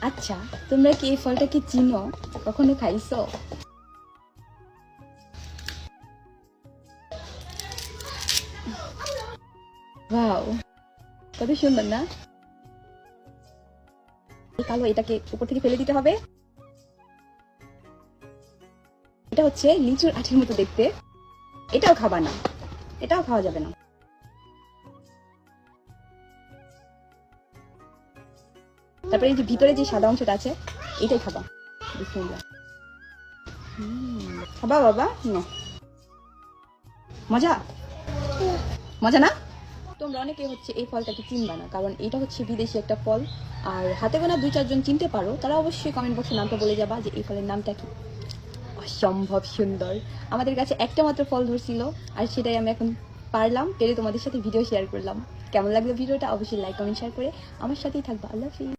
আচ্ছা, তোমরা কি এই ফলটাকে চিনো? কখনো খাইছো? ওয়াও, কত সুন্দর না? কালো, এটাকে উপর থেকে ফেলে দিতে হবে। এটা হচ্ছে লিচুর আঠির মতো দেখতে। এটাও খাবা না, এটাও খাওয়া যাবে না। তারপরে এই যে ভিতরে যে সাদা অংশটা আছে, এটাই খাবা। বিসমিল্লাহ। খাবা বাবা, না মজা, মজা না? তোমরা অনেকে হচ্ছে এই ফলটাকে চিনবা না, কারণ এটা হচ্ছে বিদেশি একটা ফল। আর হাতে গোনা 2-4 জন চিনতে পারো, তারা অবশ্যই কমেন্ট বক্সে নামটা বলে যাবা যে এই ফলের নামটা কি। অসম্ভব সুন্দর। আমাদের কাছে একটা মাত্র ফল ধরছিল, আর সেটাই আমি এখন পারলাম, পেরে তোমাদের সাথে ভিডিও শেয়ার করলাম। কেমন লাগলো ভিডিওটা? অবশ্যই লাইক কমেন্ট শেয়ার করে আমার সাথেই থাকবা। আল্লাহ হাফিজ।